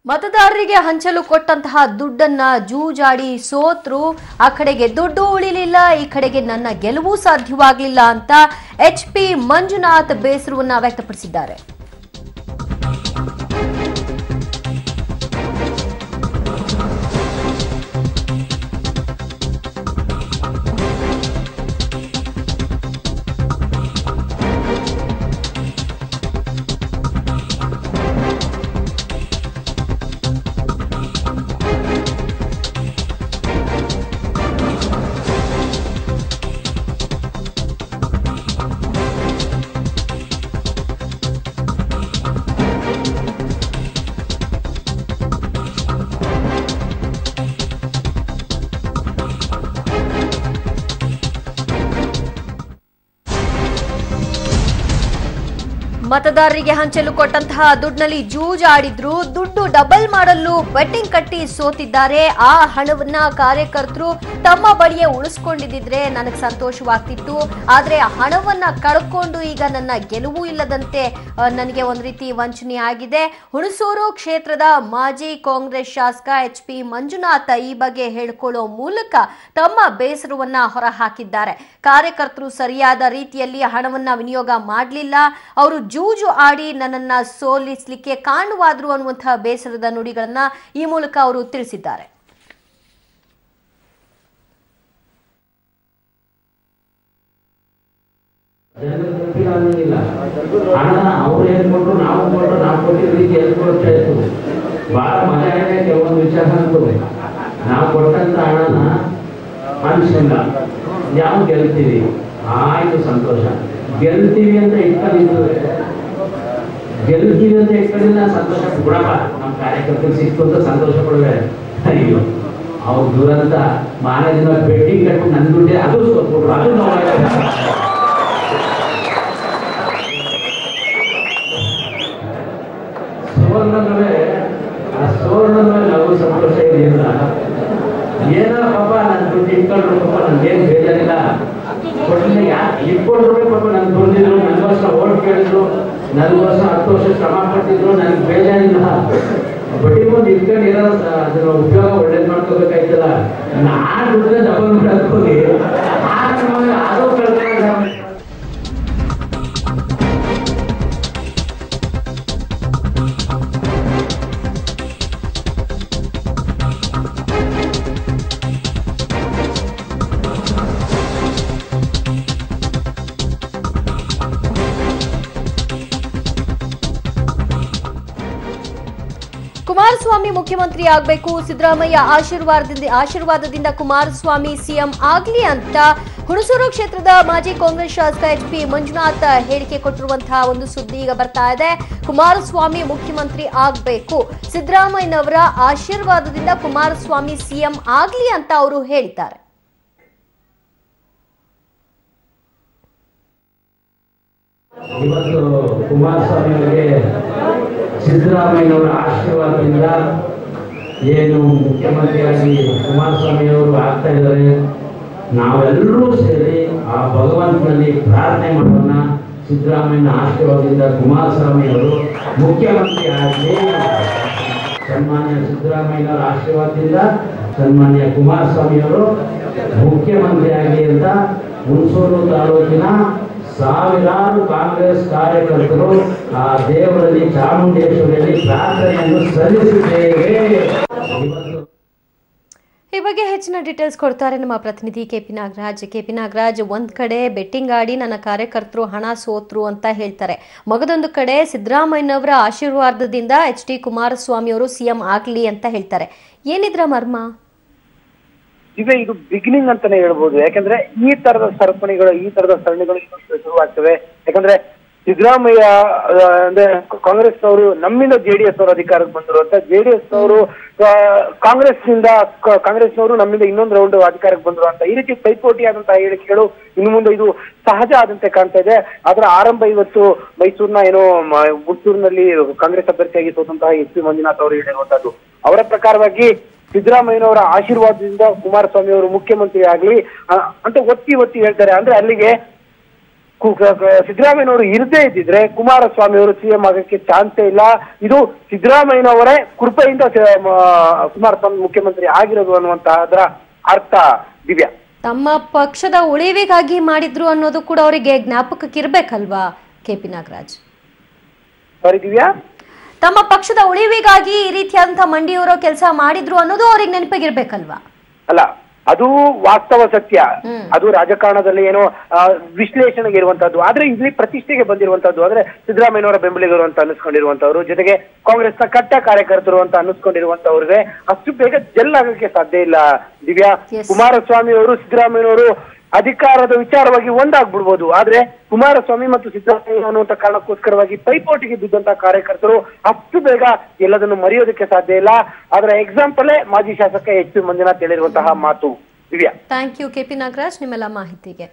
ಮತದಾರರಿಗೆ ಹಂಚಲು ಕೊಟ್ಟಂತಹ ದುಡ್ಡನ್ನ ಜೂಜಾಡಿ ಸೋತ್ರು. ಆ ಕಡೆಗೆ ದುಡ್ಡು ಉಳಿಲಿಲ್ಲ, ಈ ಕಡೆಗೆ ನನ್ನ ಗೆಲುವು ಸಾಧ್ಯವಾಗಲಿಲ್ಲ ಅಂತ HP ಮಂಜುನಾಥ್ ಬೇಸರವನ್ನ ವ್ಯಕ್ತಪಡಿಸಿದ್ದಾರೆ. ಮತದಾರರಿಗೆ ಹಂಚಲು ಕೊಟ್ಟಂತಹ ದುಡ್ಡಿನಲ್ಲಿ ಜೂಜಾಡಿದ್ರು. ದುಡ್ಡು ಡಬಲ್ ಮಾಡಲು ಬೆಟ್ಟಿಂಗ್ ಕಟ್ಟಿ ಸೋತಿದ್ದಾರೆ. ಆ ಹಣವನ್ನ ಕಾರ್ಯಕರ್ತರು ತಮ್ಮ ಬಳಿಯೇ ಉಳಿಸ್ಕೊಂಡಿದ್ರೆ ನನಗೆ ಸಂತೋಷವಾಗ್ತಿತ್ತು. ಆದ್ರೆ ಹಣವನ್ನ ಕಳ್ಕೊಂಡು ಈಗ ನನ್ನ ಗೆಲುವು ಇಲ್ಲದಂತೆ ನನಗೆ ಒಂದು ರೀತಿ ವಂಚನೆ ಆಗಿದೆ. ಹುಣಸೂರು ಕ್ಷೇತ್ರದ ಮಾಜಿ ಕಾಂಗ್ರೆಸ್ ಶಾಸಕ HP ಮಂಜುನಾಥ್ ಈ ಬಗ್ಗೆ ಹೇಳಿಕೊಳ್ಳೋ ಮೂಲಕ ತಮ್ಮ ಬೇಸರವನ್ನ ಹೊರಹಾಕಿದ್ದಾರೆ. ಕಾರ್ಯಕರ್ತರು ಸರಿಯಾದ ರೀತಿಯಲ್ಲಿ ಹಣವನ್ನ ವಿನಿಯೋಗ ಮಾಡಲಿಲ್ಲ, ಅವರು ಜೂಜು ಆಡಿ ನನ್ನನ್ನ ಸೋಲಿಸಲಿಕ್ಕೆ ಕಾರಣವಾದ್ರು ಅನ್ನುವಂತಹ ಬೇಸರದ ನುಡಿಗಳನ್ನ ಈ ಮೂಲಕ ಅವರು ತಿಳಿಸಿದ್ದಾರೆ. ಕೆಲವೊಂದು ವಿಚಾರ ನಾವು ಕೊಟ್ಟಂತ ಹಣನ ಮನುಷ್ಯನ ಯಾವ ಗೆಲ್ತೀವಿ, ಆಯ್ತು ಸಂತೋಷ. ಗೆಲ್ತೀವಿ ಅಂತ ಇಟ್ಕೊಂಡಿಲ್ಲ ಸಂತೋಷ ಕೊಡಪ್ಪ, ನಮ್ಮ ಕಾರ್ಯಕರ್ತರು ಸಿಕ್ತು ಅಂತ ಸಂತೋಷ ಪಡುವೆ. ಅಯ್ಯೋ ಅವ್ರ ದುರಂತ ಮಾನದಿಂದ ಬೆಟ್ಟಿಂಗ್ ಕಟ್ಕೊಂಡು ನನ್ನ ದುಡ್ಡೆ ಅದು ಸೋತ್ಕೊಟ್ರು. ಅದು ಸುವರ್ಣದ ಮೇಲೆ ನಾವು ಸಂತೋಷ ಇದೆಯಲ್ಲ, ಏನೋ ಪಾಪ ನನ್ನ ದುಡ್ಡು ಇಟ್ಕೊಂಡ್ರು ಪಾಪ ನನ್ಗೇನು ಬೇಜಾರಿಲ್ಲ. ಕೊಟ್ಟಿಲ್ಲ, ಯಾಕೆ ಇಟ್ಕೊಂಡ್ರು ಪಾಪ ನನ್ ದುಡ್ಡಿದ್ರು, ನನಗೋಸ್ಕರ ಓಟ್ ಕೇಳಿದ್ರು, ನನಗೋಸ್ಕರ 10 ವರ್ಷ ಶ್ರಮ ಪಡ್ತಿದ್ರು, ನನಗೆ ಬೇಜಾರಿಲ್ಲ. ಬಡ್ಡಿ ಮುಂದೆ ಇಟ್ಕೊಂಡು ಏನೋ ಅದರ ಉಪಯೋಗ ಒಳ್ಳೇದು ಮಾಡ್ಕೋಬೇಕಾಯ್ತಲ್ಲ. ನಾನು ದುಡ್ಡನ್ನ ಡಬಲ್ ಮಾಡಕ್ ಹೋಗಿ ಅದು ಕಳ್ಕೊಂಡ. ಕುಮಾರಸ್ವಾಮಿ ಮುಖ್ಯಮಂತ್ರಿ ಆಗಬೇಕು, ಸಿದ್ದರಾಮಯ್ಯ ಆಶೀರ್ವಾದದಿಂದ ಕುಮಾರಸ್ವಾಮಿ CM ಆಗ್ಲಿ ಅಂತ ಹುಣಸೂರು ಕ್ಷೇತ್ರದ ಮಾಜಿ ಕಾಂಗ್ರೆಸ್ ಶಾಸಕ HP ಮಂಜುನಾಥ್ ಹೇಳಿಕೆ ಕೊಟ್ಟಿರುವಂತಹ ಒಂದು ಸುದ್ದಿ ಈಗ ಬರ್ತಾ ಇದೆ. ಕುಮಾರಸ್ವಾಮಿ ಮುಖ್ಯಮಂತ್ರಿ ಆಗಬೇಕು, ಸಿದ್ದರಾಮಯ್ಯನವರ ಆಶೀರ್ವಾದದಿಂದ ಕುಮಾರಸ್ವಾಮಿ CM ಆಗ್ಲಿ ಅಂತ ಅವರು ಹೇಳಿದ್ದಾರೆ. ಇವತ್ತು ಕುಮಾರಸ್ವಾಮಿ ಅವರಿಗೆ ಸಿದ್ದರಾಮಯ್ಯನವರ ಆಶೀರ್ವಾದದಿಂದ ಏನು ಮುಖ್ಯಮಂತ್ರಿಯಾಗಿ ಕುಮಾರಸ್ವಾಮಿ ಅವರು ಆಗ್ತಾ ಇದ್ದಾರೆ. ನಾವೆಲ್ಲರೂ ಸೇರಿ ಆ ಭಗವಂತನಲ್ಲಿ ಪ್ರಾರ್ಥನೆ ಮಾಡೋಣ, ಸಿದ್ದರಾಮಯ್ಯನ ಆಶೀರ್ವಾದದಿಂದ ಕುಮಾರಸ್ವಾಮಿ ಅವರು ಮುಖ್ಯಮಂತ್ರಿ ಆಗಲಿ. ಸನ್ಮಾನ್ಯ ಸಿದ್ದರಾಮಯ್ಯನವರ ಆಶೀರ್ವಾದದಿಂದ ಸನ್ಮಾನ್ಯ ಕುಮಾರಸ್ವಾಮಿ ಅವರು ಮುಖ್ಯಮಂತ್ರಿ ಆಗಲಿ ಅಂತ ಹುಣಸೂರು ತಾಲೂಕಿನ ಸಾವಿರಾರು ಕಾಂಗ್ರೆಸ್ ಕಾರ್ಯಕರ್ತರು ಆ ದೇವರಲ್ಲಿ ಚಾಮುಂಡೇಶ್ವರಿಯಲ್ಲಿ ಪ್ರಾರ್ಥನೆಯನ್ನು ಸಲ್ಲಿಸಿದ್ದೇವೆ. ಈ ಬಗ್ಗೆ ಹೆಚ್ಚಿನ ಡೀಟೇಲ್ಸ್ ಕೊಡ್ತಾರೆ ನಮ್ಮ ಪ್ರತಿನಿಧಿ KP ನಾಗರಾಜ್. ಒಂದ್ ಕಡೆ ಬೆಟ್ಟಿಂಗ್ ಆಡಿ ನನ್ನ ಕಾರ್ಯಕರ್ತರು ಹಣ ಸೋತ್ರು ಅಂತ ಹೇಳ್ತಾರೆ, ಮಗದೊಂದು ಕಡೆ ಸಿದ್ದರಾಮಯ್ಯನವರ ಆಶೀರ್ವಾದದಿಂದ HD ಕುಮಾರಸ್ವಾಮಿ ಅವರು CM ಆಗ್ಲಿ ಅಂತ ಹೇಳ್ತಾರೆ. ಏನಿದ್ರ ಮರ್ಮ? ಇದು ಬಿಗಿನಿಂಗ್ ಅಂತಾನೆ ಹೇಳ್ಬೋದು. ಯಾಕಂದ್ರೆ ಈ ತರದ ಸರಣಿಗಳು ಶುರುವಾಗ್ತವೆ. ಯಾಕಂದ್ರೆ ಸಿದ್ದರಾಮಯ್ಯ ಅಂದ್ರೆ ಕಾಂಗ್ರೆಸ್ನವರು ನಮ್ಮಿಂದ JDS ಅವರು ಅಧಿಕಾರಕ್ಕೆ ಬಂದರು ಅಂತ, JDS ಅವರು ಕಾಂಗ್ರೆಸ್ನವರು ನಮ್ಮಿಂದ ಇನ್ನೊಂದು ರೌಂಡ್ ಅಧಿಕಾರಕ್ಕೆ ಬಂದರು ಅಂತ, ಈ ರೀತಿ ಪೈಪೋಟಿಯಾದಂತಹ ಹೇಳಿಕೆಗಳು ಇನ್ನು ಮುಂದೆ ಇದು ಸಹಜ ಆದಂತೆ ಕಾಣ್ತಾ ಇದೆ. ಅದರ ಆರಂಭ ಇವತ್ತು ಮೈಸೂರಿನ ಹುಣಸೂರಿನಲ್ಲಿ ಕಾಂಗ್ರೆಸ್ ಅಭ್ಯರ್ಥಿಯಾಗಿ ಸೋತಂತಹ HP ಮಂಜುನಾಥ್ ಅವರು ಹೇಳಿರುವಂತದ್ದು. ಅವರ ಪ್ರಕಾರವಾಗಿ ಸಿದ್ದರಾಮಯ್ಯನವರ ಆಶೀರ್ವಾದದಿಂದ ಕುಮಾರಸ್ವಾಮಿ ಅವರು ಮುಖ್ಯಮಂತ್ರಿ ಆಗ್ಲಿ ಅಂತ ಒತ್ತಿ ಹೇಳ್ತಾರೆ. ಅಂದ್ರೆ ಅಲ್ಲಿಗೆ ಸಿದ್ದರಾಮಯ್ಯನವರು ಇರದೇ ಇದ್ದಿದ್ರೆ ಕುಮಾರಸ್ವಾಮಿ ಅವರು ಸಿಎಂ ಆಗಕ್ಕೆ ಚಾನ್ಸೇ ಇಲ್ಲ. ಇದು ಸಿದ್ದರಾಮಯ್ಯನವರೇ ಕೃಪೆಯಿಂದ ಕುಮಾರಸ್ವಾಮಿ ಮುಖ್ಯಮಂತ್ರಿ ಆಗಿರೋದು ಅನ್ನುವಂತಹದ್ರ ಅರ್ಥ. ದಿವ್ಯಾ, ತಮ್ಮ ಪಕ್ಷದ ಉಳಿವಿಗಾಗಿ ಮಾಡಿದ್ರು ಅನ್ನೋದು ಕೂಡ ಅವರಿಗೆ ಜ್ಞಾಪಕಕ್ಕಿರ್ಬೇಕಲ್ವಾ KP ನಾಗರಾಜ್? ಸಾರಿ ದಿವ್ಯಾ, ತಮ್ಮ ಪಕ್ಷದ ಉಳಿವಿಗಾಗಿ ಈ ರೀತಿಯಾದಂತಹ ಮಂಡಿಯೂರೋ ಕೆಲಸ ಮಾಡಿದ್ರು ಅನ್ನೋದು ಅವ್ರಿಗೆ ನೆನಪಿಗಿರ್ಬೇಕಲ್ವಾ? ಅಲ್ಲ, ಅದು ವಾಸ್ತವ ಸತ್ಯ. ಅದು ರಾಜಕಾರಣದಲ್ಲಿ ಏನೋ ವಿಶ್ಲೇಷಣೆಗೆ ಇರುವಂತಹದ್ದು. ಆದ್ರೆ ಇಲ್ಲಿ ಪ್ರತಿಷ್ಠೆಗೆ ಬಂದಿರುವಂತಹದ್ದು ಆದ್ರೆ ಸಿದ್ದರಾಮಯ್ಯನವರ ಬೆಂಬಲಿಗರು ಅಂತ ಅನ್ನಿಸ್ಕೊಂಡಿರುವಂತವ್ರು, ಜೊತೆಗೆ ಕಾಂಗ್ರೆಸ್ನ ಕಟ್ಟ ಕಾರ್ಯಕರ್ತರು ಅಂತ ಅನ್ನಿಸ್ಕೊಂಡಿರುವಂತವ್ರಿಗೆ ಅಷ್ಟು ಬೇಗ ಜೆಲ್ ಆಗಕ್ಕೆ ಸಾಧ್ಯ ಇಲ್ಲ. ದಿವ್ಯಾ, ಕುಮಾರಸ್ವಾಮಿ ಅವರು ಸಿದ್ದರಾಮಯ್ಯನವರು ಅಧಿಕಾರದ ವಿಚಾರವಾಗಿ ಒಂದಾಗ್ಬಿಡ್ಬೋದು, ಆದ್ರೆ ಕುಮಾರಸ್ವಾಮಿ ಮತ್ತು ಸಿದ್ದರಾಮಯ್ಯ ಅನ್ನುವಂತ ಕಾರಣಕ್ಕೋಸ್ಕರವಾಗಿ ಪೈಪೋಟಿಗೆ ಬಿದ್ದಂತಹ ಕಾರ್ಯಕರ್ತರು ಅಷ್ಟು ಬೇಗ ಎಲ್ಲದನ್ನು ಮರೆಯೋದಕ್ಕೆ ಸಾಧ್ಯ ಇಲ್ಲ. ಅದರ ಎಕ್ಸಾಂಪಲ್ ಮಾಜಿ ಶಾಸಕ HP ಮಂಜುನಾಥ್ ಹೇಳಿರುವಂತಹ ಮಾತು. Divya, thank you KP Nagaraj ನಿಮ್ಮೆಲ್ಲ ಮಾಹಿತಿಗೆ.